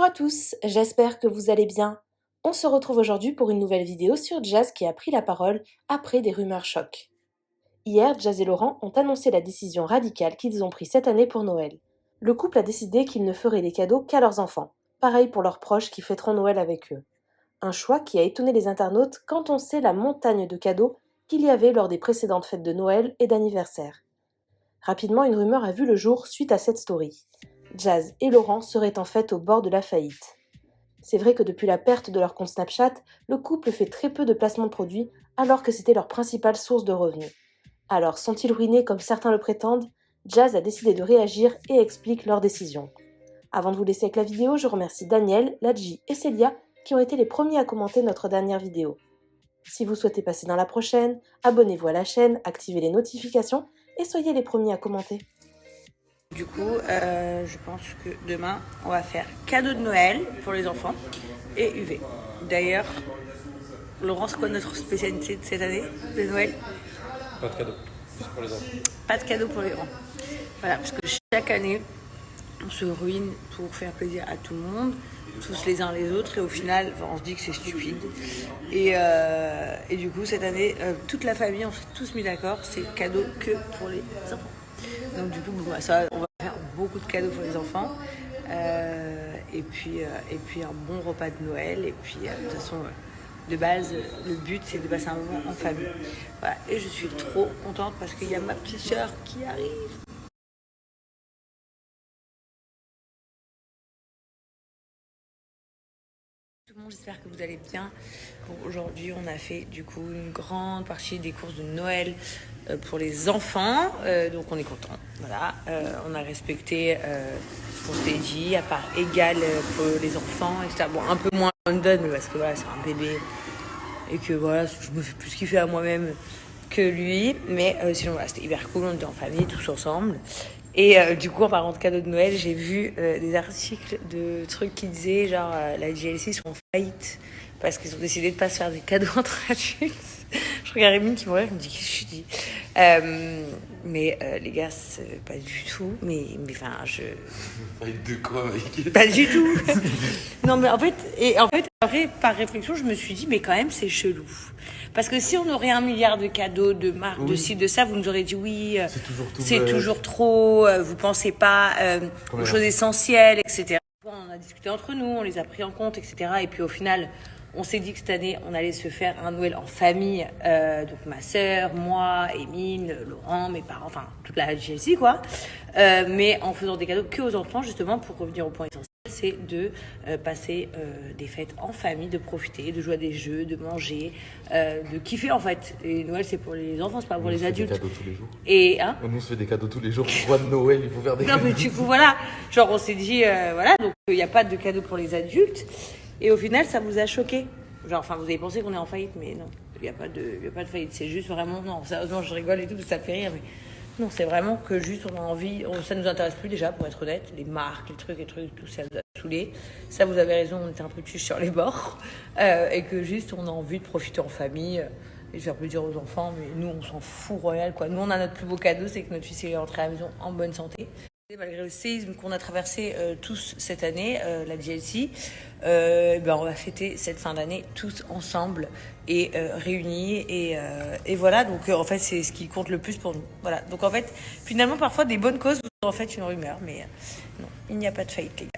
Bonjour à tous, j'espère que vous allez bien. On se retrouve aujourd'hui pour une nouvelle vidéo sur Jazz qui a pris la parole après des rumeurs chocs. Hier, Jazz et Laurent ont annoncé la décision radicale qu'ils ont prise cette année pour Noël. Le couple a décidé qu'ils ne feraient des cadeaux qu'à leurs enfants, pareil pour leurs proches qui fêteront Noël avec eux. Un choix qui a étonné les internautes quand on sait la montagne de cadeaux qu'il y avait lors des précédentes fêtes de Noël et d'anniversaire. Rapidement, une rumeur a vu le jour suite à cette story. Jazz et Laurent seraient en fait au bord de la faillite. C'est vrai que depuis la perte de leur compte Snapchat, le couple fait très peu de placements de produits alors que c'était leur principale source de revenus. Alors, sont-ils ruinés comme certains le prétendent? Jazz a décidé de réagir et explique leur décision. Avant de vous laisser avec la vidéo, je remercie Daniel, Ladji et Célia qui ont été les premiers à commenter notre dernière vidéo. Si vous souhaitez passer dans la prochaine, abonnez-vous à la chaîne, activez les notifications et soyez les premiers à commenter. Du coup, je pense que demain, on va faire cadeau de Noël pour les enfants et UV. D'ailleurs, Laurent, c'est quoi notre spécialité de cette année de Noël? Pas de cadeau, juste pour les enfants. Pas de cadeau pour les grands. Voilà, parce que chaque année, on se ruine pour faire plaisir à tout le monde, tous les uns les autres, et au final, on se dit que c'est stupide. Et du coup, cette année, toute la famille, on s'est tous mis d'accord, c'est cadeau que pour les enfants. Donc du coup, ça, on va faire beaucoup de cadeaux pour les enfants. Et puis un bon repas de Noël. Et puis de toute façon, de base, le but c'est de passer un moment en famille. Voilà. Et je suis trop contente parce qu'il y a ma petite soeur qui arrive. Tout le monde, j'espère que vous allez bien. Bon, aujourd'hui, on a fait du coup une grande partie des courses de Noël pour les enfants, donc on est content. Voilà, on a respecté ce qu'on s'était dit, à part égale pour les enfants, etc. Bon, un peu moins London, mais parce que voilà, c'est un bébé et que voilà, je me fais plus kiffer à moi-même que lui, mais sinon voilà, c'était hyper cool, on était en famille tous ensemble. Et du coup, en parlant de cadeaux de Noël, j'ai vu des articles de trucs qui disaient genre la JLC sont en faillite parce qu'ils ont décidé de pas se faire des cadeaux entre adultes. Je regarde Rémi qui me regarde, je me dis qu'est-ce que je dis. Mais les gars, c'est pas du tout. Mais enfin, Faillite de quoi, mec? pas du tout. Non, mais en fait, après, par réflexion, je me suis dit, mais quand même, c'est chelou. Parce que si on aurait 1 milliard de cadeaux, de marques, de ci, de ça, vous nous aurez dit oui, c'est toujours trop, vous pensez pas aux choses essentielles, etc. On a discuté entre nous, on les a pris en compte, etc. Et puis au final, on s'est dit que cette année, on allait se faire un Noël en famille. Donc ma sœur, moi, Émile, Laurent, mes parents, enfin toute la GLC, quoi. Mais en faisant des cadeaux que aux enfants, justement, pour revenir au point essentiel, c'est de passer des fêtes en famille, de profiter, de jouer à des jeux, de manger, de kiffer en fait. Et Noël, c'est pour les enfants, c'est pas pour les adultes. On se fait des cadeaux tous les jours. Et hein, Nous, on se fait des cadeaux tous les jours. Roi de Noël, il faut faire des non, cadeaux. mais du coup, voilà. Genre, on s'est dit, voilà, donc il n'y a pas de cadeau pour les adultes. Et au final, ça vous a choqué. Genre, enfin, vous avez pensé qu'on est en faillite, mais non, il n'y a pas de faillite. C'est juste vraiment, non, sérieusement, je rigole et tout, ça me fait rire, mais non, c'est vraiment que juste on a envie, ça nous intéresse plus déjà, pour être honnête. Les marques, les trucs, tout ça nous a saoulés. Ça, vous avez raison, on était un peu dessus sur les bords. Et que juste, on a envie de profiter en famille et de faire plaisir aux enfants, mais nous, on s'en fout royal, quoi. Nous, on a notre plus beau cadeau, c'est que notre fils est rentré à la maison en bonne santé. Malgré le séisme qu'on a traversé tous cette année, la GLC, ben on va fêter cette fin d'année tous ensemble et réunis. Et voilà, donc en fait, c'est ce qui compte le plus pour nous. Voilà, donc en fait, finalement, parfois, des bonnes causes sont en fait une rumeur, mais non, il n'y a pas de faillite, les gars.